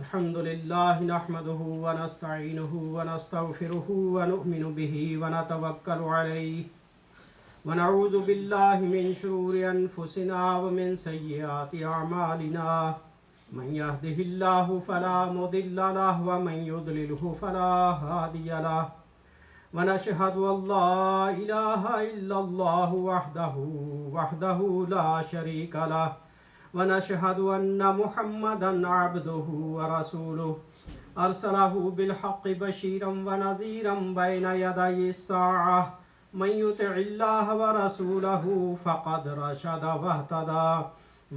الحمد لله نحمده ونستعينه ونستغفره ونؤمن به ونتوكل عليه ونعوذ بالله من شرور أنفسنا ومن سيئات أعمالنا من يهده الله فلا مضل له ومن يضلله فلا هادي له ونشهد أن لا إله إلا الله وحده لا شريك له ونشهد أن محمدا عبده ورسوله أرسله بالحق بشيرا ونذيرا بين يدي الساعة من يطع الله ورسوله فقد رشد واهتدى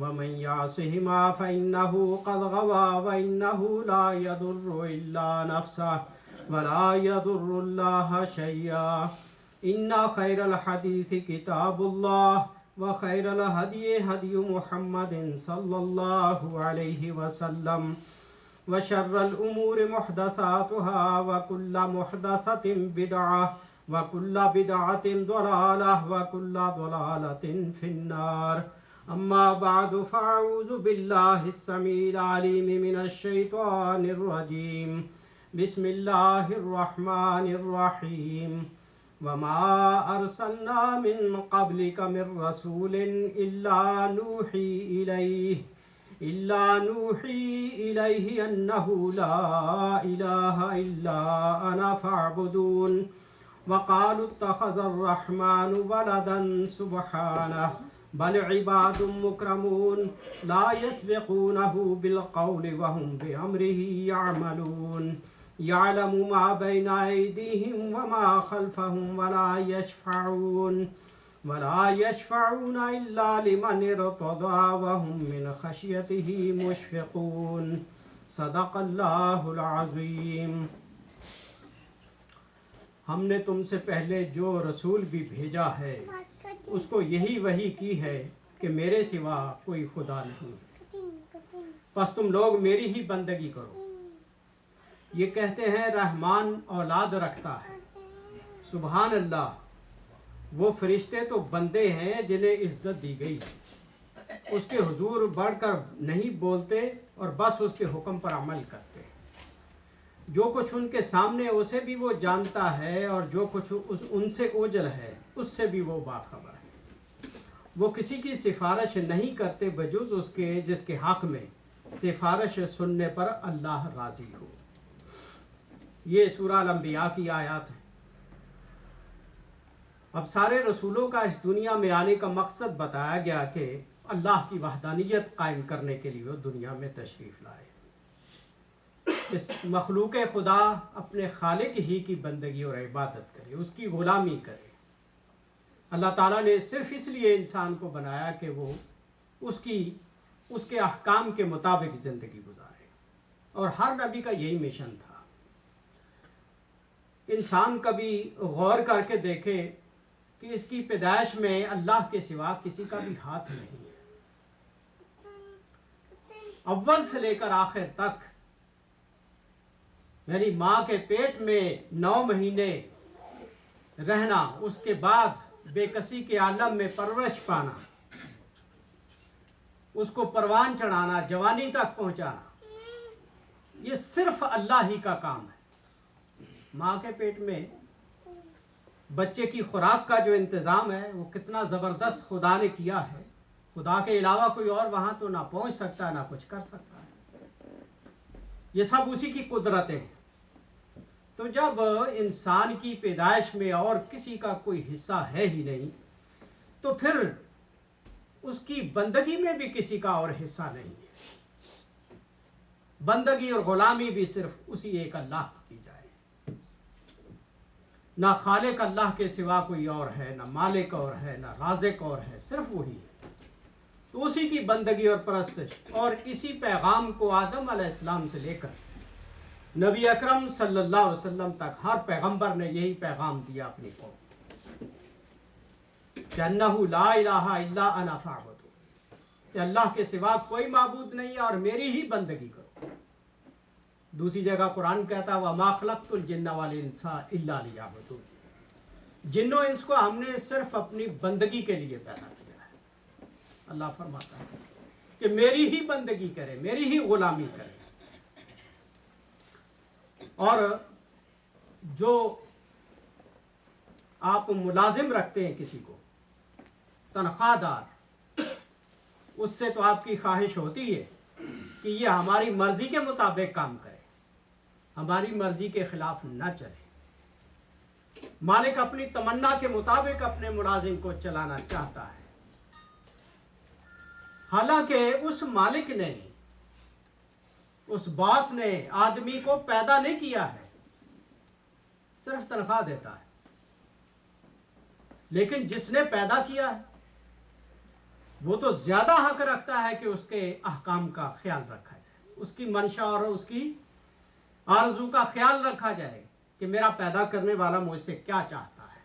ومن يعصهما فإنه قد غوى وإنه لا يضر إلا نفسه ولا يضر الله شيئا إن خير الحديث كتاب الله وخير الهدي هدي محمد صلى الله عليه وسلم وشر الأمور محدثاتها وكل محدثة بدعة وكل بدعة ضلالة وكل ضلالة في النار أما بعد فأعوذ بالله السميع العليم من الشيطان الرجيم بسم الله الرحمن الرحيم وما أرسلنا من قبلك من رسول إلا نوحي إليه أنه لا إله إلا أنا فاعبدون وقالوا اتخذ الرحمن ولدا سبحانه بل عباد مكرمون لا يسبقونه بالقول وهم بأمره يعملون يعلم ما بين أيديهم وما خلفهم ولا يشفعون إلا لمن ارتضى وهم من خشيته مشفقون صدق الله العظيم۔ ہم نے تم سے پہلے جو رسول بھی بھیجا ہے اس کو یہی وحی کی ہے کہ میرے سوا کوئی خدا نہیں، پس تم لوگ میری ہی بندگی کرو۔ یہ کہتے ہیں رحمان اولاد رکھتا ہے، سبحان اللہ، وہ فرشتے تو بندے ہیں جنہیں عزت دی گئی، اس کے حضور بڑھ کر نہیں بولتے اور بس اس کے حکم پر عمل کرتے۔ جو کچھ ان کے سامنے اسے بھی وہ جانتا ہے اور جو کچھ ان سے اوجل ہے اس سے بھی وہ باخبر ہے۔ وہ کسی کی سفارش نہیں کرتے بجز اس کے جس کے حق میں سفارش سننے پر اللہ راضی ہو۔ یہ سورہ الانبیاء کی آیات ہیں۔ اب سارے رسولوں کا اس دنیا میں آنے کا مقصد بتایا گیا کہ اللہ کی وحدانیت قائم کرنے کے لیے وہ دنیا میں تشریف لائے، اس مخلوق خدا اپنے خالق ہی کی بندگی اور عبادت کرے، اس کی غلامی کرے۔ اللہ تعالیٰ نے صرف اس لیے انسان کو بنایا کہ وہ اس کے احکام کے مطابق زندگی گزارے، اور ہر نبی کا یہی مشن تھا۔ انسان کبھی غور کر کے دیکھے کہ اس کی پیدائش میں اللہ کے سوا کسی کا بھی ہاتھ نہیں ہے، اول سے لے کر آخر تک، یعنی ماں کے پیٹ میں 9 مہینے رہنا، اس کے بعد بے کسی کے عالم میں پرورش پانا، اس کو پروان چڑھانا، جوانی تک پہنچانا، یہ صرف اللہ ہی کا کام ہے۔ ماں کے پیٹ میں بچے کی خوراک کا جو انتظام ہے وہ کتنا زبردست خدا نے کیا ہے، خدا کے علاوہ کوئی اور وہاں تو نہ پہنچ سکتا ہے نہ کچھ کر سکتا ہے، یہ سب اسی کی قدرتیں ہیں۔ تو جب انسان کی پیدائش میں اور کسی کا کوئی حصہ ہے ہی نہیں تو پھر اس کی بندگی میں بھی کسی کا اور حصہ نہیں ہے۔ بندگی اور غلامی بھی صرف اسی ایک اللہ کی کی جائے، نہ خالق اللہ کے سوا کوئی اور ہے، نہ مالک اور ہے، نہ رازق اور ہے، صرف وہی ہے۔ تو اسی کی بندگی اور پرستش، اور اسی پیغام کو آدم علیہ السلام سے لے کر نبی اکرم صلی اللہ علیہ وسلم تک ہر پیغمبر نے یہی پیغام دیا اپنی قوم کہ انہ لا الہ الا انا فاعبدون، کہ اللہ کے سوا کوئی معبود نہیں ہے اور میری ہی بندگی کرو۔ دوسری جگہ قرآن کہتا ہے وَمَا خَلَقْتُ الْجِنَّ وَالْإِنسَ إِلَّا لِيَعْبُدُونِ، جنوں انس کو ہم نے صرف اپنی بندگی کے لیے پیدا کیا ہے۔ اللہ فرماتا ہے کہ میری ہی بندگی کرے، میری ہی غلامی کرے۔ اور جو آپ ملازم رکھتے ہیں کسی کو تنخواہ دار، اس سے تو آپ کی خواہش ہوتی ہے کہ یہ ہماری مرضی کے مطابق کام کرے، ہماری مرضی کے خلاف نہ چلے۔ مالک اپنی تمنا کے مطابق اپنے ملازم کو چلانا چاہتا ہے، حالانکہ اس مالک نے، اس باس نے آدمی کو پیدا نہیں کیا ہے، صرف تنخواہ دیتا ہے۔ لیکن جس نے پیدا کیا ہے وہ تو زیادہ حق رکھتا ہے کہ اس کے احکام کا خیال رکھا جائے، اس کی منشا اور اس کی آرزو کا خیال رکھا جائے کہ میرا پیدا کرنے والا مجھ سے کیا چاہتا ہے۔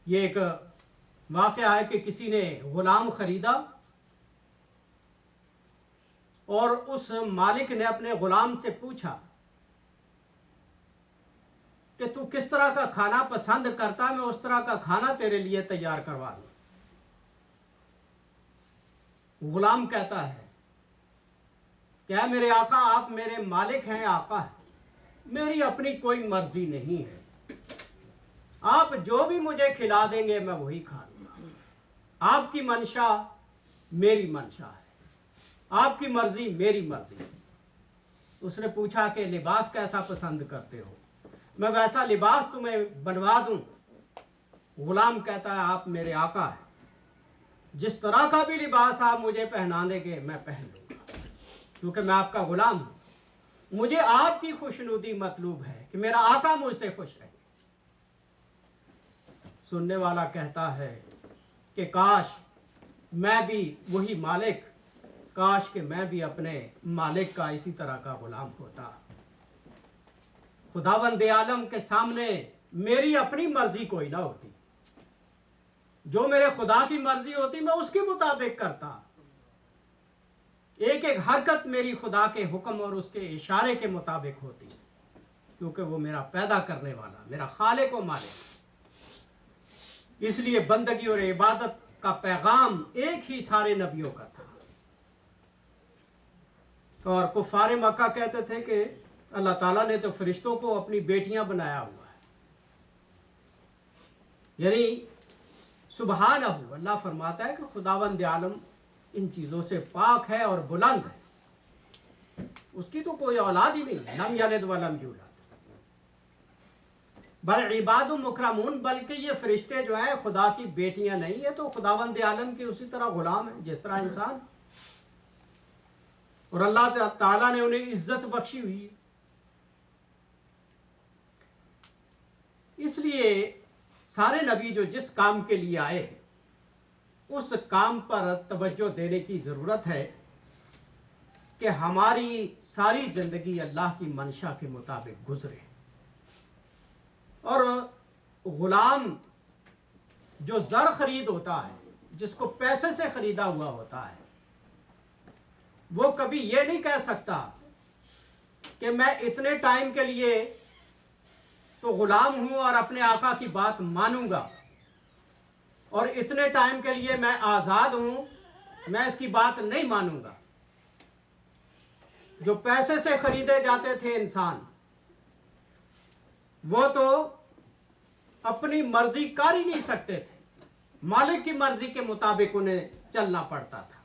یہ ایک واقعہ ہے کہ کسی نے غلام خریدا اور اس مالک نے اپنے غلام سے پوچھا کہ تو کس طرح کا کھانا پسند کرتا ہے، میں اس طرح کا کھانا تیرے لیے تیار کروا دوں۔ غلام کہتا ہے کہ اے میرے آقا، آپ میرے مالک ہیں، آقا ہے، میری اپنی کوئی مرضی نہیں ہے، آپ جو بھی مجھے کھلا دیں گے میں وہی کھا لوں گا، آپ کی منشا میری منشا ہے، آپ کی مرضی میری مرضی۔ اس نے پوچھا کہ لباس کیسا پسند کرتے ہو، میں ویسا لباس تمہیں بنوا دوں۔ غلام کہتا ہے آپ میرے آقا ہیں، جس طرح کا بھی لباس آپ مجھے پہنا دیں گے میں پہن لوں گا، کیونکہ میں آپ کا غلام ہوں، مجھے آپ کی خوشنودی مطلوب ہے کہ میرا آقا مجھ سے خوش رہے۔ سننے والا کہتا ہے کہ کاش میں بھی وہی مالک، کاش کہ میں بھی اپنے مالک کا اسی طرح کا غلام ہوتا۔ خداوند عالم کے سامنے میری اپنی مرضی کوئی نہ ہوتی، جو میرے خدا کی مرضی ہوتی میں اس کے مطابق کرتا، ایک ایک حرکت میری خدا کے حکم اور اس کے اشارے کے مطابق ہوتی، کیونکہ وہ میرا پیدا کرنے والا، میرا خالق و مالک۔ اس لیے بندگی اور عبادت کا پیغام ایک ہی سارے نبیوں کا تھا۔ اور کفار مکہ کہتے تھے کہ اللہ تعالیٰ نے تو فرشتوں کو اپنی بیٹیاں بنایا ہوا ہے، یعنی سبحانہ، اللہ فرماتا ہے کہ خداوند عالم ان چیزوں سے پاک ہے اور بلند ہے، اس کی تو کوئی اولاد ہی نہیں، لم یلد ولم یولد، بل عباد مکرمون، بلکہ یہ فرشتے جو ہیں خدا کی بیٹیاں نہیں ہیں، تو خداوند عالم کے اسی طرح غلام ہیں جس طرح انسان، اور اللہ تعالیٰ نے انہیں عزت بخشی ہوئی ہے۔ اس لیے سارے نبی جو جس کام کے لیے آئے ہیں اس کام پر توجہ دینے کی ضرورت ہے کہ ہماری ساری زندگی اللہ کی منشا کے مطابق گزرے۔ اور غلام جو زر خرید ہوتا ہے، جس کو پیسے سے خریدا ہوا ہوتا ہے، وہ کبھی یہ نہیں کہہ سکتا کہ میں اتنے ٹائم کے لیے تو غلام ہوں اور اپنے آقا کی بات مانوں گا، اور اتنے ٹائم کے لیے میں آزاد ہوں، میں اس کی بات نہیں مانوں گا۔ جو پیسے سے خریدے جاتے تھے انسان، وہ تو اپنی مرضی کر ہی نہیں سکتے تھے، مالک کی مرضی کے مطابق انہیں چلنا پڑتا تھا۔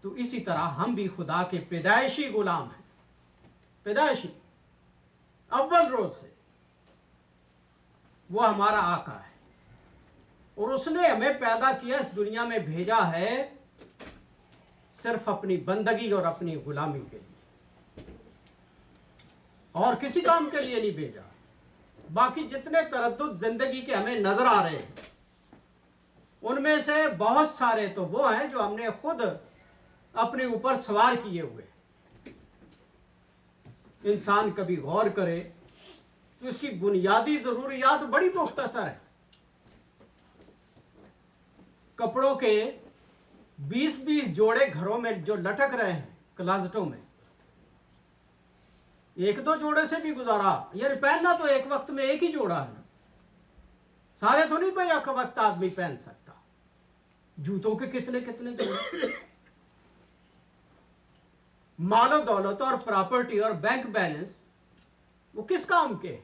تو اسی طرح ہم بھی خدا کے پیدائشی غلام ہیں، پیدائشی، اول روز سے وہ ہمارا آقا ہے، اور اس نے ہمیں پیدا کیا، اس دنیا میں بھیجا ہے صرف اپنی بندگی اور اپنی غلامی کے لیے، اور کسی کام کے لیے نہیں بھیجا۔ باقی جتنے تردد زندگی کے ہمیں نظر آ رہے ہیں ان میں سے بہت سارے تو وہ ہیں جو ہم نے خود اپنے اوپر سوار کیے ہوئے۔ انسان کبھی غور کرے تو اس کی بنیادی ضروریات بڑی مختصر ہیں۔ کپڑوں کے 20 جوڑے گھروں میں جو لٹک رہے ہیں کلازٹوں میں، ایک دو جوڑے سے بھی گزارا، یعنی پہننا تو ایک وقت میں ایک ہی جوڑا ہے، سارے تو نہیں بھائی ایک وقت آدمی پہن سکتا۔ جوتوں کے کتنے کتنے جوڑے، مال و دولت اور پراپرٹی اور بینک بیلنس وہ کس کام کے؟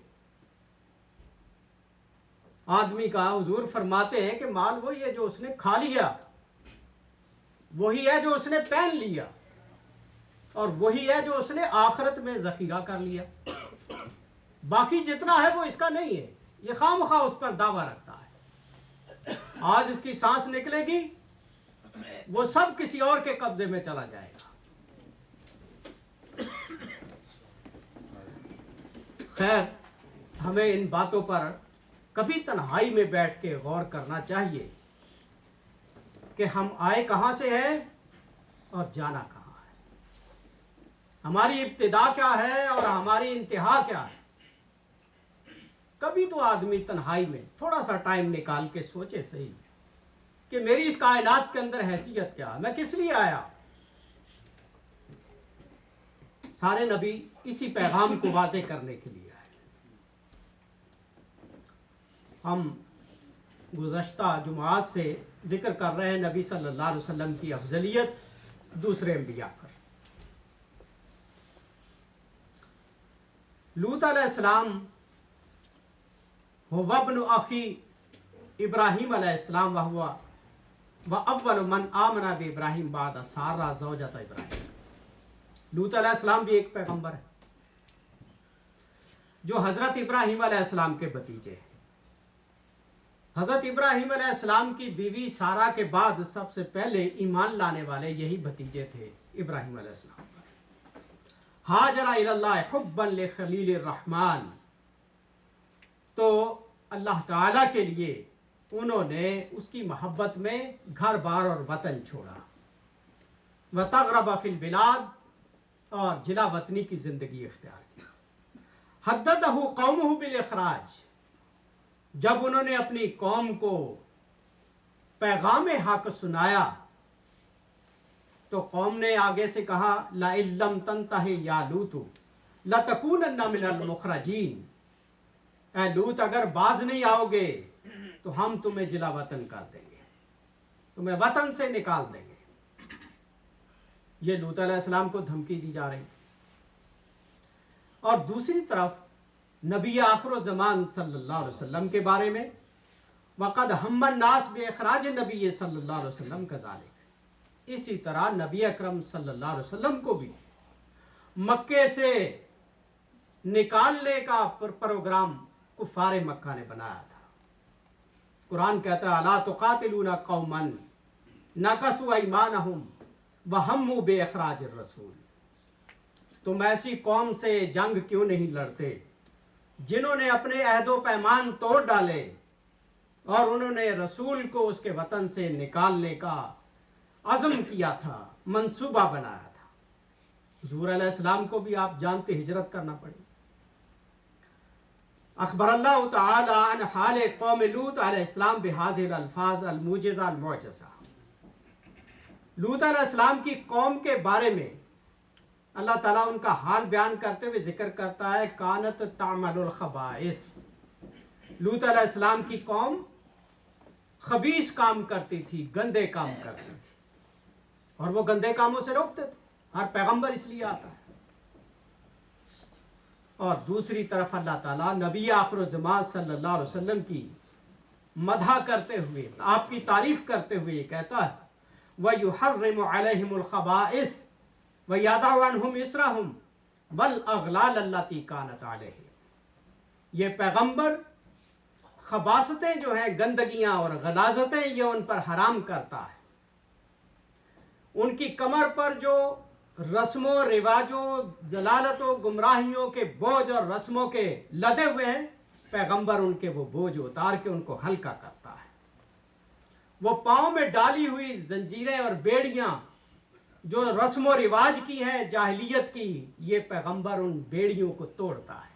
آدمی کا حضور فرماتے ہیں کہ مال وہی ہے جو اس نے کھا لیا، وہی ہے جو اس نے پہن لیا، اور وہی ہے جو اس نے آخرت میں ذخیرہ کر لیا۔ باقی جتنا ہے وہ اس کا نہیں ہے، یہ خواہ مخواہ اس پر دعویٰ رکھتا ہے۔ آج اس کی سانس نکلے گی، وہ سب کسی اور کے قبضے میں چلا جائے گا۔ خیر، ہمیں ان باتوں پر کبھی تنہائی میں بیٹھ کے غور کرنا چاہیے کہ ہم آئے کہاں سے ہیں اور جانا کہاں ہے، ہماری ابتدا کیا ہے اور ہماری انتہا کیا ہے۔ کبھی تو آدمی تنہائی میں تھوڑا سا ٹائم نکال کے سوچے صحیح کہ میری اس کائنات کے اندر حیثیت کیا ہے، میں کس لیے آیا۔ سارے نبی اسی پیغام کو واضح کرنے کے لیے آئے۔ ہم گزشتہ جمعات سے ذکر کر رہے ہیں نبی صلی اللہ علیہ وسلم کی افضلیت دوسرے انبیاء پر۔ لوط علیہ السلام هو ابن اخی ابراہیم علیہ السلام و اول من آمن بابراہیم بعد سارہ زوجۃ ابراہیم۔ لوط علیہ السلام بھی ایک پیغمبر ہے جو حضرت ابراہیم علیہ السلام کے بھتیجے ہیں۔ حضرت ابراہیم علیہ السلام کی بیوی سارہ کے بعد سب سے پہلے ایمان لانے والے یہی بھتیجے تھے ابراہیم علیہ السلام پر۔ ہاجر الی اللہ حبا لخلیل الرحمن، تو اللہ تعالیٰ کے لیے انہوں نے اس کی محبت میں گھر بار اور وطن چھوڑا۔ وَتَغْرَبَ فِي الْبِلَادِ، اور جلا وطنی کی زندگی اختیار کی۔ حددہ قومہ بالاخراج، جب انہوں نے اپنی قوم کو پیغام حق سنایا تو قوم نے آگے سے کہا لَإِن لَّمْ تَنْتَهِ يَا لُوطُ لَتَكُونَنَّ مِنَ الْمُخْرَجِينَ، اے لوط اگر باز نہیں آؤ گے تو ہم تمہیں جلا وطن کر دیں گے، تمہیں وطن سے نکال دیں گے۔ یہ لوط علیہ السلام کو دھمکی دی جا رہی تھی۔ اور دوسری طرف نبی آخر الزمان صلی اللہ علیہ وسلم کے بارے میں وَقَدْ هَمَّ النَّاسُ بِإِخْرَاجِ النَّبِيِّ صلی اللہ علیہ وسلم كَذَلِكَ، اسی طرح نبی اکرم صلی اللہ علیہ وسلم کو بھی مکے سے نکالنے کا پروگرام کفار مکہ نے بنایا تھا۔ قرآن کہتا ہے اَلَا تُقَاتِلُونَ قَوْمًا نَكَثُوا أَيْمَانَهُمْ وَهَمُّوا بِإِخْرَاجِ الرَّسُولِ، تم ایسی قوم سے جنگ کیوں نہیں لڑتے جنہوں نے اپنے عہد و پیمان توڑ ڈالے اور انہوں نے رسول کو اس کے وطن سے نکالنے کا عزم کیا تھا، منصوبہ بنایا تھا۔ حضور علیہ السلام کو بھی آپ جانتے ہجرت کرنا پڑی۔ اخبر اللہ تعالی عن حال قوم لوط علیہ السلام بہذہ الالفاظ الموجزہ المعجزہ۔ لوط علیہ السلام کی قوم کے بارے میں اللہ تعالیٰ ان کا حال بیان کرتے ہوئے ذکر کرتا ہے کانت تعمل الخبائث، لوط علیہ السلام کی قوم خبیث کام کرتی تھی، گندے کام کرتی تھی، اور وہ گندے کاموں سے روکتے تھے۔ ہر پیغمبر اس لیے آتا ہے۔ اور دوسری طرف اللہ تعالیٰ نبی آخر الزمان صلی اللہ علیہ وسلم کی مدح کرتے ہوئے، آپ کی تعریف کرتے ہوئے یہ کہتا ہے وَيُحَرِّمُ عَلَيْهِمُ الْخَبَائِثَ وَيَضَعُ عَنْهُمْ إِصْرَهُمْ وَالْأَغْلَالَ الَّتِي كَانَتْ عَلَيْهِمْ، یہ پیغمبر خباثتیں جو ہیں، گندگیاں اور غلاظتیں، یہ ان پر حرام کرتا ہے۔ ان کی کمر پر جو رسموں رواجوں ضلالت و گمراہیوں کے بوجھ اور رسموں کے لدے ہوئے ہیں، پیغمبر ان کے وہ بوجھ اتار کے ان کو ہلکا کرتا ہے۔ وہ پاؤں میں ڈالی ہوئی زنجیریں اور بیڑیاں جو رسم و رواج کی ہیں جاہلیت کی، یہ پیغمبر ان بیڑیوں کو توڑتا ہے۔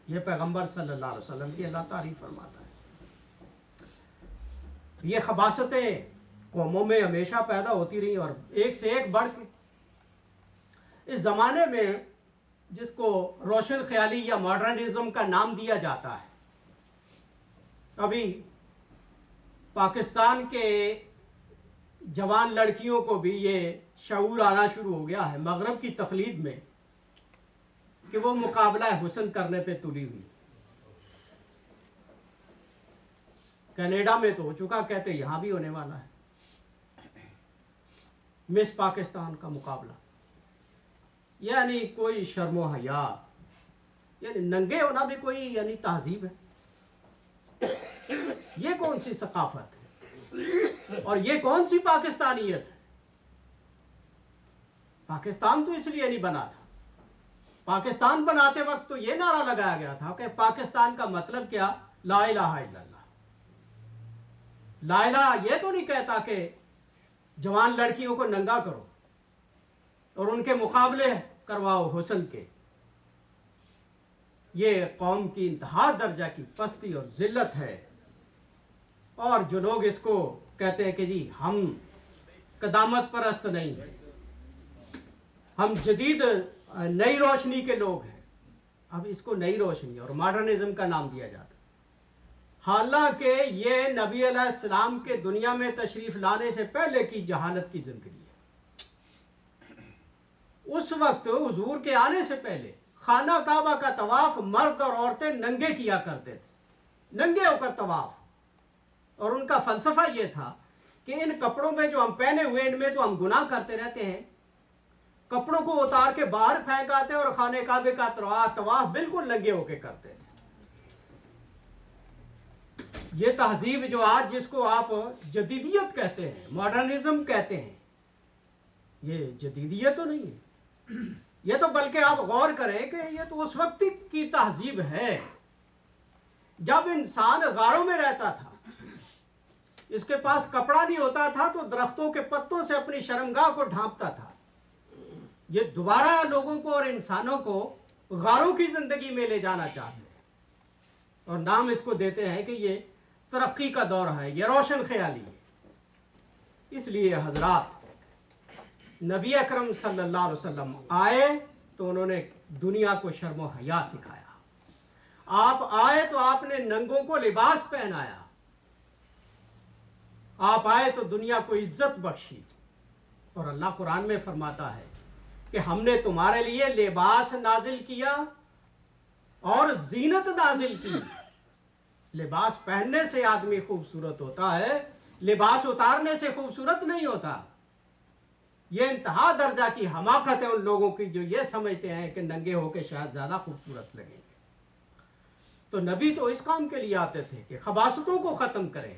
یہ پیغمبر صلی اللہ علیہ وسلم کی اللہ تعریف فرماتا ہے۔ یہ خباثتیں قوموں میں ہمیشہ پیدا ہوتی رہی اور ایک سے ایک بڑھ کے اس زمانے میں جس کو روشن خیالی یا ماڈرنزم کا نام دیا جاتا ہے، ابھی پاکستان کے جوان لڑکیوں کو بھی یہ شعور آنا شروع ہو گیا ہے مغرب کی تقلید میں کہ وہ مقابلہ حسن کرنے پہ تلی ہوئی. کینیڈا میں تو ہو چکا، کہتے یہاں بھی ہونے والا ہے مس پاکستان کا مقابلہ. یعنی کوئی شرم و حیا، یعنی ننگے ہونا بھی کوئی یعنی تہذیب ہے؟ یہ کون سی ثقافت ہے اور یہ کون سی پاکستانیت ہے؟ پاکستان تو اس لیے نہیں بنا تھا. پاکستان بناتے وقت تو یہ نعرہ لگایا گیا تھا کہ پاکستان کا مطلب کیا؟ لا الہ الا اللہ. لا الہ یہ تو نہیں کہتا کہ جوان لڑکیوں کو ننگا کرو اور ان کے مقابلے کرواؤ حسن کے. یہ قوم کی انتہا درجہ کی پستی اور ذلت ہے. اور جو لوگ اس کو کہتے ہیں کہ جی ہم قدامت پرست نہیں ہیں، ہم جدید نئی روشنی کے لوگ ہیں، اب اس کو نئی روشنی اور ماڈرنزم کا نام دیا جاتا ہے. حالانکہ یہ نبی علیہ السلام کے دنیا میں تشریف لانے سے پہلے کی جہالت کی زندگی ہے. اس وقت حضور کے آنے سے پہلے خانہ کعبہ کا طواف مرد اور عورتیں ننگے کیا کرتے تھے، ننگے ہو کر طواف. اور ان کا فلسفہ یہ تھا کہ ان کپڑوں میں جو ہم پہنے ہوئے ان میں تو ہم گناہ کرتے رہتے ہیں، کپڑوں کو اتار کے باہر پھینک آتے اور خانہ کعبے کا طواف بالکل ننگے ہو کے کرتے تھے. یہ تہذیب جو آج جس کو آپ جدیدیت کہتے ہیں، ماڈرنزم کہتے ہیں، یہ جدیدیت تو نہیں ہے. یہ تو بلکہ آپ غور کریں کہ یہ تو اس وقت کی تہذیب ہے جب انسان غاروں میں رہتا تھا، اس کے پاس کپڑا نہیں ہوتا تھا تو درختوں کے پتوں سے اپنی شرمگاہ کو ڈھانپتا تھا. یہ دوبارہ لوگوں کو اور انسانوں کو غاروں کی زندگی میں لے جانا چاہتے ہیں اور نام اس کو دیتے ہیں کہ یہ ترقی کا دور ہے، یہ روشن خیالی ہے. اس لیے حضرات نبی اکرم صلی اللہ علیہ وسلم آئے تو انہوں نے دنیا کو شرم و حیا سکھایا. آپ آئے تو آپ نے ننگوں کو لباس پہنایا. آپ آئے تو دنیا کو عزت بخشی. اور اللہ قرآن میں فرماتا ہے کہ ہم نے تمہارے لیے لباس نازل کیا اور زینت نازل کی. لباس پہننے سے آدمی خوبصورت ہوتا ہے، لباس اتارنے سے خوبصورت نہیں ہوتا. یہ انتہا درجہ کی حماقت ہے ان لوگوں کی جو یہ سمجھتے ہیں کہ ننگے ہو کے شاید زیادہ خوبصورت لگیں گے. تو نبی تو اس کام کے لیے آتے تھے کہ خباثتوں کو ختم کریں.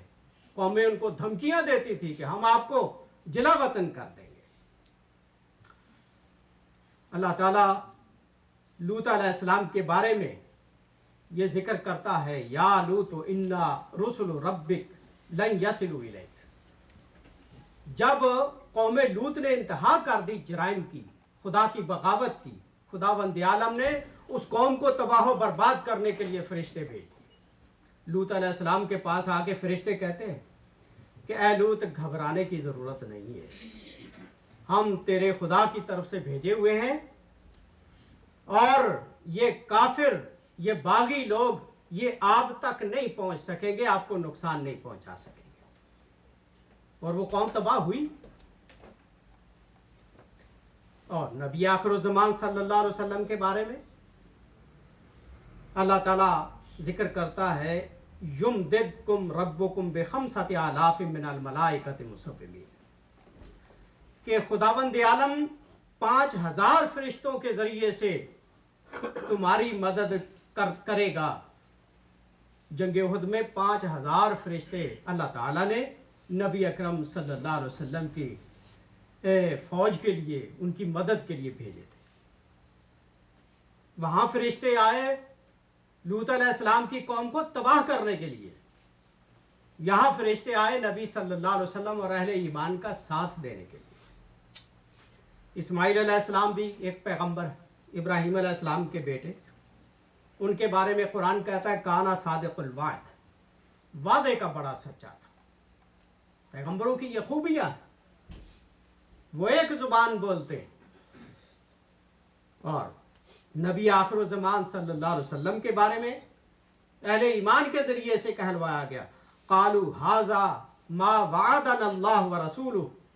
قومیں ان کو دھمکیاں دیتی تھی کہ ہم آپ کو جلا وطن کر دیں گے. اللہ تعالیٰ لوط علیہ السلام کے بارے میں یہ ذکر کرتا ہے، یا لوط انا رسل ربک لن یصلوا الیک. جب قوم لوط نے انتہا کر دی جرائم کی، خدا کی بغاوت کی، خداوند عالم نے اس قوم کو تباہ و برباد کرنے کے لیے فرشتے بھیج دیے. لوط علیہ السلام کے پاس آ کے فرشتے کہتے ہیں کہ اے لوط گھبرانے کی ضرورت نہیں ہے، ہم تیرے خدا کی طرف سے بھیجے ہوئے ہیں اور یہ کافر، یہ باغی لوگ یہ آپ تک نہیں پہنچ سکیں گے، آپ کو نقصان نہیں پہنچا سکیں گے. اور وہ قوم تباہ ہوئی. اور نبی آخر الزمان صلی اللہ علیہ وسلم کے بارے میں اللہ تعالیٰ ذکر کرتا ہے، یمددکم ربکم بخمسۃ آلاف من الملائکۃ مصومین، کہ خداوند عالم 5000 فرشتوں کے ذریعے سے تمہاری مدد کرے گا. جنگ احد میں 5000 فرشتے اللہ تعالیٰ نے نبی اکرم صلی اللہ علیہ وسلم کی فوج کے لیے، ان کی مدد کے لیے بھیجے تھے. وہاں فرشتے آئے لوط علیہ السلام کی قوم کو تباہ کرنے کے لیے. یہاں فرشتے آئے نبی صلی اللہ علیہ وسلم اور اہل ایمان کا ساتھ دینے کے لیے. اسماعیل علیہ السلام بھی ایک پیغمبر ہے، ابراہیم علیہ السلام کے بیٹے. ان کے بارے میں قرآن کہتا ہے کانا صادق الوعد، وعدے کا بڑا سچا تھا. پیغمبروں کی یہ خوبیاں ہیں، وہ ایک زبان بولتے ہیں. اور نبی آخر الزمان صلی اللہ علیہ وسلم کے بارے میں اہل ایمان کے ذریعے سے کہلوایا گیا، قالوا ھذا ما وعدنا اللہ ورسولہ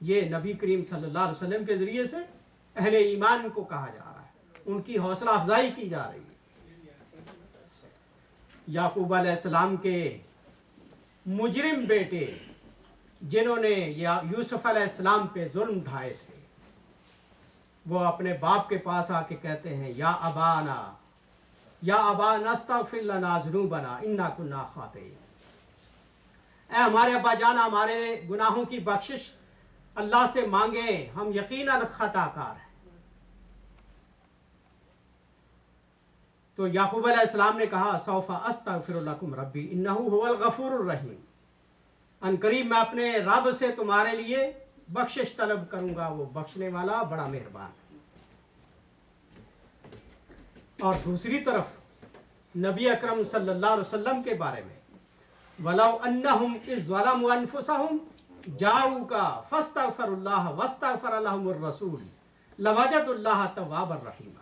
یہ نبی کریم صلی اللہ علیہ وسلم کے ذریعے سے اہل ایمان کو کہا جا رہا ہے، ان کی حوصلہ افزائی کی جا رہی ہے۔ یعقوب علیہ السلام کے مجرم بیٹے جنہوں نے یوسف علیہ السلام پہ ظلم ڈھائے تھے، وہ اپنے باپ کے پاس آ کے کہتے ہیں یا ابانا استغفر لنا ذنوبنا انا کنا خاطئین، اے ہمارے ابا جان، ہمارے گناہوں کی بخشش اللہ سے مانگیں، ہم یقیناً خطا کار ہیں۔ تو یعقوب علیہ السلام نے کہا سوف استغفر لکم ربی انہ هو الغفور الرحیم، ان قریب میں اپنے رب سے تمہارے لیے بخشش طلب کروں گا، وہ بخشنے والا بڑا مہربان۔ اور دوسری طرف نبی اکرم صلی اللہ علیہ وسلم کے بارے میں وَلَوْ أَنَّهُمْ إِذْ ظَلَمُوا أَنفُسَهُمْ جَاءُوكَ فَاسْتَغْفَرُوا اللَّهَ وَاسْتَغْفَرَ لَهُمُ الرَّسُولُ لَوَجَدُوا اللَّهَ تَوَّابًا رَحِيمًا۔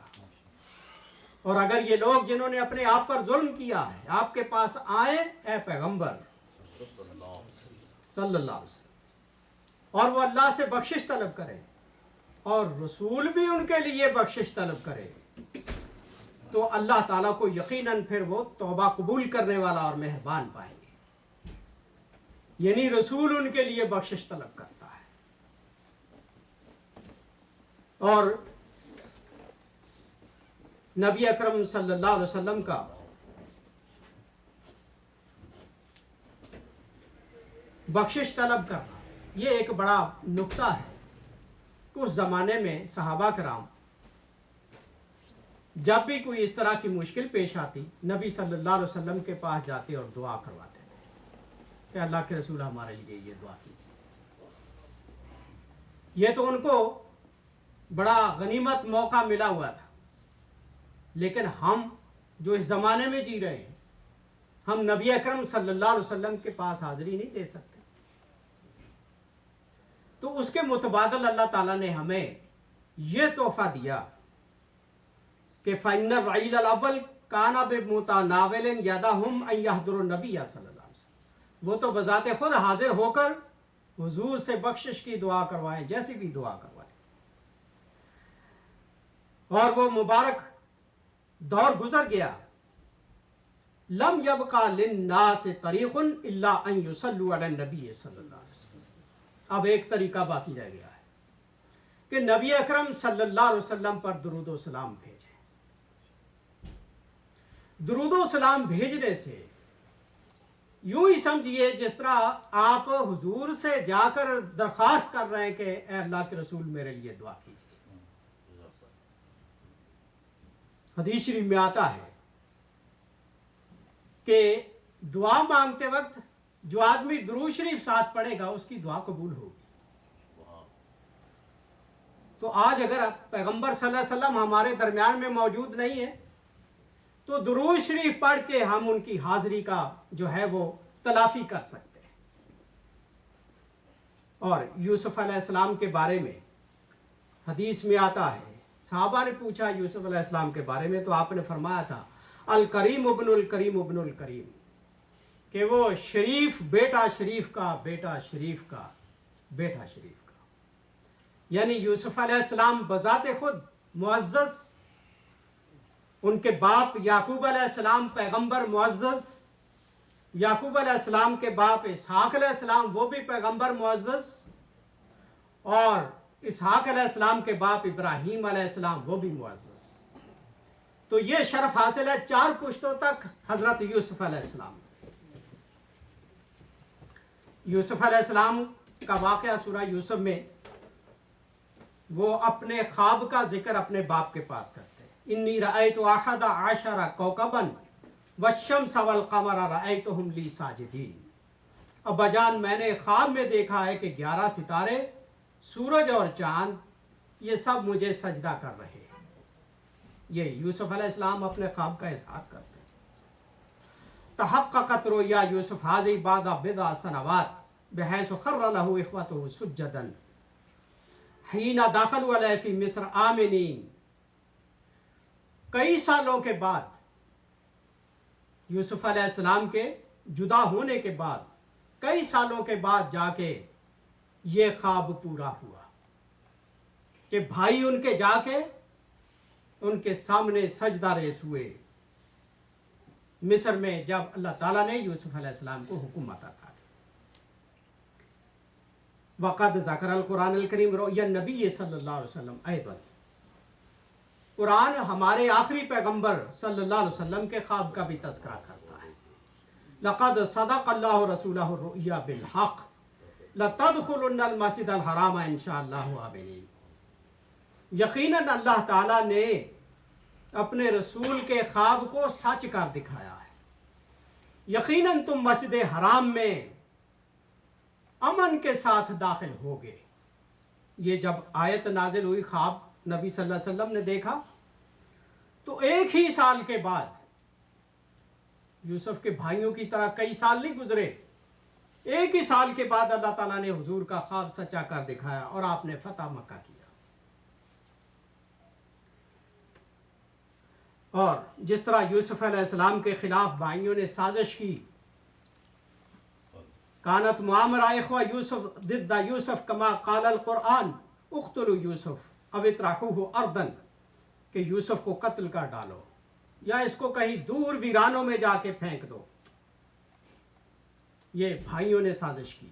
اور اگر یہ لوگ جنہوں نے اپنے آپ پر ظلم کیا ہے آپ کے پاس آئیں اے پیغمبر صلی اللہ علیہ وسلم، اور وہ اللہ سے بخشش طلب کریں اور رسول بھی ان کے لیے بخشش طلب کرے، تو اللہ تعالیٰ کو یقیناً پھر وہ توبہ قبول کرنے والا اور مہربان پائیں گے۔ یعنی رسول ان کے لیے بخشش طلب کرتا ہے۔ اور نبی اکرم صلی اللہ علیہ وسلم کا بخشش طلب کرنا یہ ایک بڑا نکتہ ہے کہ اس زمانے میں صحابہ کرام جب بھی کوئی اس طرح کی مشکل پیش آتی نبی صلی اللہ علیہ وسلم کے پاس جاتے اور دعا کرواتے تھے کہ اللہ کے رسول ہمارے لیے یہ دعا کیجیے۔ یہ تو ان کو بڑا غنیمت موقع ملا ہوا تھا، لیکن ہم جو اس زمانے میں جی رہے ہیں ہم نبی اکرم صلی اللہ علیہ وسلم کے پاس حاضری نہیں دے سکتے، تو اس کے متبادل اللہ تعالیٰ نے ہمیں یہ تحفہ دیا کہ فَإِنَّ الرَّعِيلَ الْأَوَّلِ كَانَ بِمُتَنَاوِلٍ يَدَهُمْ أَن يَحْضُرُوا النَّبِيَّ صلی اللہ علیہ وسلم، وہ تو بذات خود حاضر ہو کر حضور سے بخشش کی دعا کروائیں، جیسی بھی دعا کروائیں۔ اور وہ مبارک دور گزر گیا، لم يبقى للناس طریق الا ان يصلوا علی النبی صلی اللہ علیہ وسلم، اب ایک طریقہ باقی رہ گیا ہے کہ نبی اکرم صلی اللہ علیہ وسلم پر درود و سلام بھیجیں۔ درود و سلام بھیجنے سے یوں ہی سمجھیے جس طرح آپ حضور سے جا کر درخواست کر رہے ہیں کہ اے اللہ کے رسول میرے لیے دعا کیجیے۔ حدیث شریف میں آتا ہے کہ دعا مانگتے وقت جو آدمی درود شریف ساتھ پڑھے گا اس کی دعا قبول ہوگی۔ تو آج اگر پیغمبر صلی اللہ علیہ وسلم ہمارے درمیان میں موجود نہیں ہے تو درود شریف پڑھ کے ہم ان کی حاضری کا جو ہے وہ تلافی کر سکتے ہیں۔ اور یوسف علیہ السلام کے بارے میں حدیث میں آتا ہے، صحابہ نے پوچھا یوسف علیہ السلام کے بارے میں تو آپ نے فرمایا تھا الکریم ابن الکریم ابن الکریم، کہ وہ شریف بیٹا شریف کا بیٹا شریف کا بیٹا شریف کا، یعنی یوسف علیہ السلام بذات خود معزز، ان کے باپ یعقوب علیہ السلام پیغمبر معزز، یعقوب علیہ السلام کے باپ اسحاق علیہ السلام وہ بھی پیغمبر معزز، اور اسحاق علیہ السلام کے باپ ابراہیم علیہ السلام وہ بھی معزز۔ تو یہ شرف حاصل ہے 4 پشتوں تک حضرت یوسف علیہ السلام۔ یوسف علیہ السلام کا واقعہ سورہ یوسف میں وہ اپنے خواب کا ذکر اپنے باپ کے پاس کرتے ہیں، انی رأیت احد عشر کوکبا والشمس والقمر رأیتهم لی ساجدین، ابا جان میں نے خواب میں دیکھا ہے کہ 11 ستارے، سورج اور چاند یہ سب مجھے سجدہ کر رہے ہیں۔ یہ یوسف علیہ السلام اپنے خواب کا اظہار کرتے ہیں۔ تحققت رؤیا یوسف ھذی بعد بضع سنوات بحیث خر له اخوته سجدا حین دخلوا علیہ فی مصر آمنین، کئی سالوں کے بعد یوسف علیہ السلام کے جدا ہونے کے بعد کئی سالوں کے بعد جا کے یہ خواب پورا ہوا کہ بھائی ان کے جا کے ان کے سامنے سجدہ ریز ہوئے مصر میں، جب اللہ تعالیٰ نے یوسف علیہ السلام کو حکم عطا تھا۔ وقد ذکر القرآن الکریم رؤیا النبی صلی اللہ علیہ وسلم ایضا، قرآن ہمارے آخری پیغمبر صلی اللہ علیہ وسلم کے خواب کا بھی تذکرہ کرتا ہے۔ لقد صدق اللہ رسولہ الرؤیا بالحق لتدخلن المسجد الحرام انشاءاللہ آمنین، یقیناً اللہ تعالیٰ نے اپنے رسول کے خواب کو سچ کر دکھایا ہے، یقیناً تم مسجد حرام میں امن کے ساتھ داخل ہوگے۔ یہ جب آیت نازل ہوئی، خواب نبی صلی اللہ علیہ وسلم نے دیکھا، تو ایک ہی سال کے بعد، یوسف کے بھائیوں کی طرح کئی سال نہیں گزرے، ایک ہی سال کے بعد اللہ تعالیٰ نے حضور کا خواب سچا کر دکھایا اور آپ نے فتح مکہ کیا۔ اور جس طرح یوسف علیہ السلام کے خلاف بھائیوں نے سازش کی، کانت معامرہ اخوہ یوسف ضد یوسف کما قال القرآن اقتلوا یوسف او اطرحوہ ارضا، کہ یوسف کو قتل کر ڈالو یا اس کو کہیں دور ویرانوں میں جا کے پھینک دو۔ یہ بھائیوں نے سازش کی،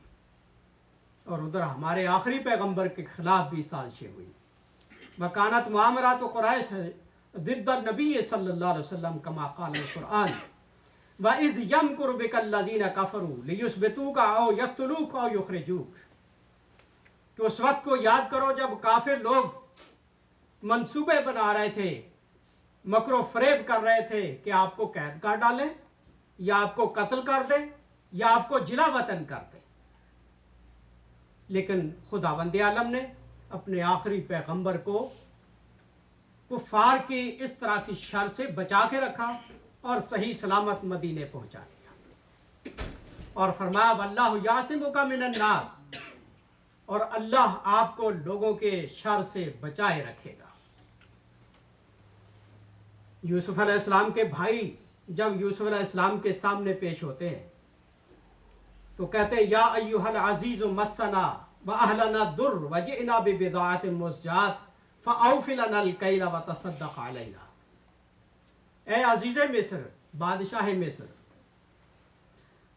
اور ادھر ہمارے آخری پیغمبر کے خلاف بھی سازشیں ہوئی۔ وکانت معامرات قریش ضد النبی صلی اللہ علیہ وسلم کما قال القرآن وَإِذْ يَمْكُرُ بِكَ الَّذِينَ كَفَرُوا لِيُثْبِتُوكَ أَوْ يَقْتُلُوكَ أَوْ يُخْرِجُوكَ، کہ اس وقت کو یاد کرو جب کافر لوگ منصوبے بنا رہے تھے، مکر و فریب کر رہے تھے کہ آپ کو قید کر ڈالیں یا آپ کو قتل کر دیں یا آپ کو جلا وطن کر دیں، لیکن خداوند عالم نے اپنے آخری پیغمبر کو کفار کی اس طرح کی شر سے بچا کے رکھا اور صحیح سلامت مدینے پہنچا دیا، اور فرمایا واللہ یعصمک من الناس، اور اللہ آپ کو لوگوں کے شر سے بچائے رکھے گا۔ یوسف علیہ السلام کے بھائی جب یوسف علیہ السلام کے سامنے پیش ہوتے ہیں تو کہتے ہیں یا ایھا العزیز مسنا واہلنا الضر وجئنا ببضاعۃ مزجاۃ فاوف لنا الکیل وتصدق علینا، اے عزیز مصر، بادشاہ مصر،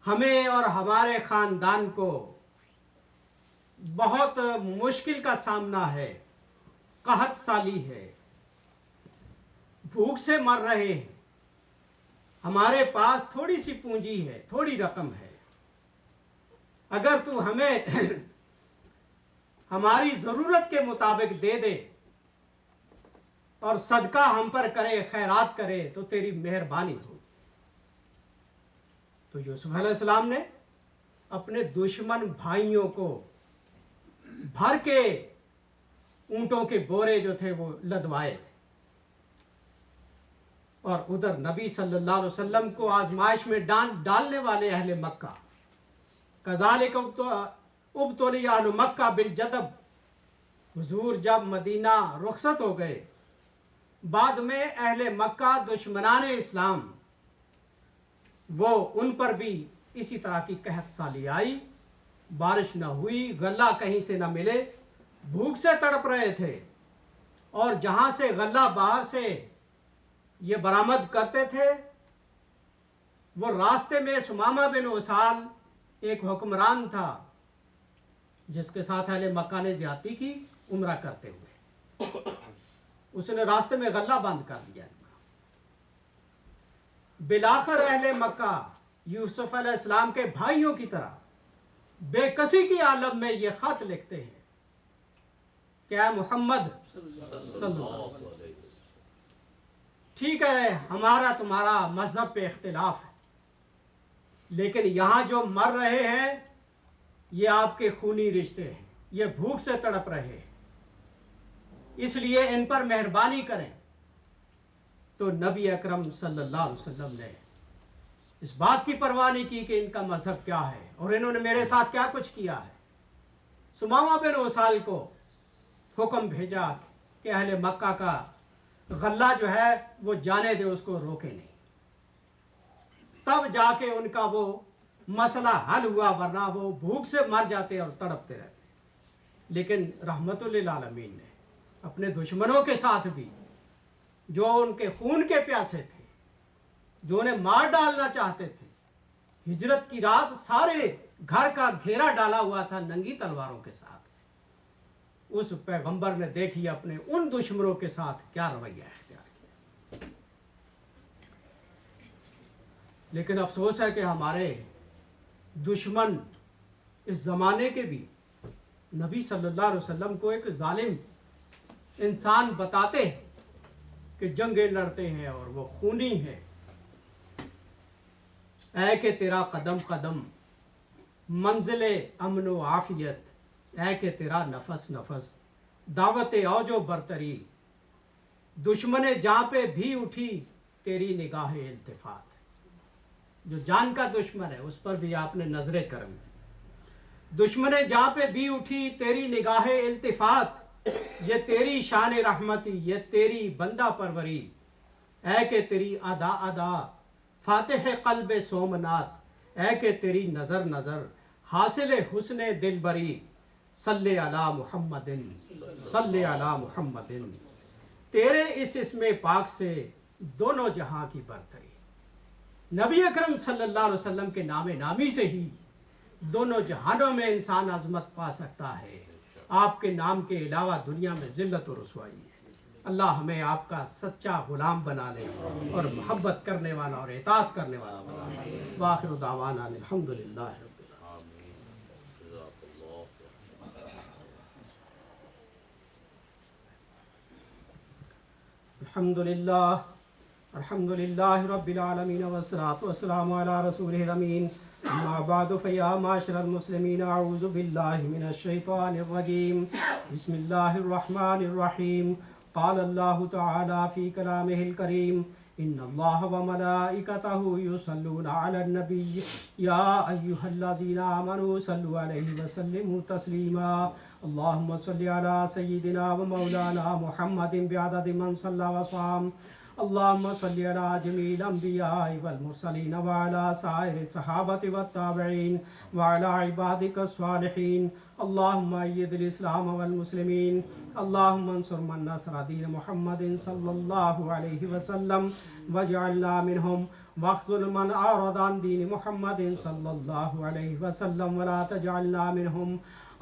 ہمیں اور ہمارے خاندان کو بہت مشکل کا سامنا ہے، قحط سالی ہے، بھوک سے مر رہے ہیں، ہمارے پاس تھوڑی سی پونجی ہے، تھوڑی رقم ہے، اگر تو ہمیں ہماری ضرورت کے مطابق دے دے اور صدقہ ہم پر کرے، خیرات کرے تو تیری مہربانی ہوگی۔ تو یوسف علیہ السلام نے اپنے دشمن بھائیوں کو بھر کے اونٹوں کے بورے جو تھے وہ لدوائے تھے، اور ادھر نبی صلی اللہ علیہ وسلم کو آزمائش میں ڈالنے والے اہل مکہ، کذالک ابتلی اہل مکہ بالجدب، حضور جب مدینہ رخصت ہو گئے، بعد میں اہل مکہ دشمنان اسلام وہ ان پر بھی اسی طرح کی قحط سالی آئی، بارش نہ ہوئی، غلہ کہیں سے نہ ملے، بھوک سے تڑپ رہے تھے، اور جہاں سے غلہ باہر سے یہ برآمد کرتے تھے وہ راستے میں سمامہ بن اسال ایک حکمران تھا جس کے ساتھ اہل مکہ نے زیادتی کی عمرہ کرتے ہوئے، اس نے راستے میں غلہ بند کر دیا۔ بلاخر اہل مکہ یوسف علیہ السلام کے بھائیوں کی طرح بے کسی کی عالم میں یہ خط لکھتے ہیں کہ اے محمد صلی اللہ علیہ وسلم، ٹھیک ہے ہمارا تمہارا مذہب پہ اختلاف ہے، لیکن یہاں جو مر رہے ہیں یہ آپ کے خونی رشتے ہیں، یہ بھوک سے تڑپ رہے ہیں، اس لیے ان پر مہربانی کریں۔ تو نبی اکرم صلی اللہ علیہ وسلم نے اس بات کی پرواہ نہیں کی کہ ان کا مذہب کیا ہے اور انہوں نے میرے ساتھ کیا کچھ کیا ہے۔ سمامہ بن اسال کو حکم بھیجا کہ اہل مکہ کا غلہ جو ہے وہ جانے دے، اس کو روکے نہیں، تب جا کے ان کا وہ مسئلہ حل ہوا، ورنہ وہ بھوک سے مر جاتے اور تڑپتے رہتے۔ لیکن رحمت للعالمین نے اپنے دشمنوں کے ساتھ بھی، جو ان کے خون کے پیاسے تھے، جو انہیں مار ڈالنا چاہتے تھے، ہجرت کی رات سارے گھر کا گھیرا ڈالا ہوا تھا ننگی تلواروں کے ساتھ، اس پیغمبر نے دیکھیے اپنے ان دشمنوں کے ساتھ کیا رویہ اختیار کیا۔ لیکن افسوس ہے کہ ہمارے دشمن اس زمانے کے بھی نبی صلی اللہ علیہ وسلم کو ایک ظالم انسان بتاتے ہیں کہ جنگیں لڑتے ہیں اور وہ خونی ہے۔ اے کہ تیرا قدم قدم منزل امن و عافیت، اے کہ تیرا نفس نفس دعوت اوج و برتری، دشمن جاں پہ بھی اٹھی تیری نگاہ التفات۔ جو جان کا دشمن ہے اس پر بھی آپ نے نظر کرم کی۔ دشمن جاں پہ بھی اٹھی تیری نگاہ التفات، یہ تیری شان رحمتی، یہ تیری بندہ پروری، اے کہ تیری ادا ادا فاتح قلب سومنات، اے کہ تیری نظر نظر حاصل حسن دل بری، صلی علی محمد صلی علی محمد۔ تیرے اس اسم پاک سے دونوں جہاں کی برتری، نبی اکرم صلی اللہ علیہ وسلم کے نام نامی سے ہی دونوں جہانوں میں انسان عظمت پا سکتا ہے، آپ کے نام کے علاوہ دنیا میں ذلت و رسوائی ہے۔ اللہ ہمیں آپ کا سچا غلام بنا لے اور محبت کرنے والا اور اطاعت کرنے والا بنا لے۔ وآخر دعوانا الحمدللہ رب العالمین۔ الحمدللہ رب العالمین والصلاة والسلام علی رسولہ الامین، اما بعد فیا معاشر المسلمین، اعوذ باللہ من الشیطان الرجیم، بسم اللہ الرحمن الرحیم۔ قال اللہ تعالی فی کلامہ الکریم، ان اللہ وملائکتہ یصلون علی النبی یا ایہا الذین آمنوا صلوا علیہ وسلموا تسلیما، اللہم صل علی سیدنا و مولانا محمد بعدد من صلی وصام، اللہم صل علی جمیع الانبیاء والمرسلین وعلی سائر الصحابۃ والتابعین وعلی عبادک الصالحین، اللہم اید الاسلام والمسلمین، اللہم انصر من نصر دین محمد صلی اللہ علیہ وسلم واجعلنا منہم، واخذل من اعرض عن دین محمد صلی اللہ علیہ وسلم ولا تجعلنا منہم،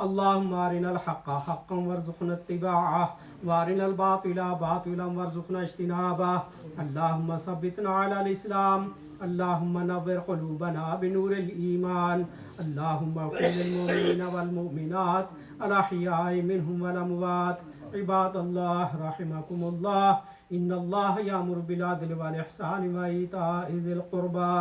اللہم ارنا الحق حقا وارزقنا اتباعہ وارنا الباطل باطلا وارزقنا اجتنابہ، اللہم ثبتنا علی الاسلام، اللہم نور قلوبنا بنور الایمان، اللہم اغفر للمؤمنین والمؤمنات الاحیاء منہم والاموات، عباد اللہ رحمکم اللہ، ان اللہ یامر بالعدل والاحسان وایتاء ذی القربى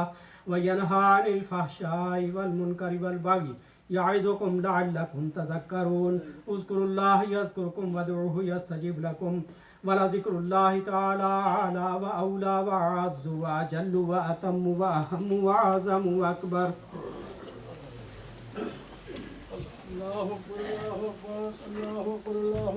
وینہی عن الفحشاء والمنکر والبغی یعظکم لعلکم تذکرون، اذکروا اللہ یذکرکم وادعوہ یستجب لکم، ولذکر اللہ تعالی اعلی و اولی و اعز و اجل و اتم و اہم و اعظم و اکبر۔ اللہ اکبر اللہ اکبر اللہ اکبر اللہ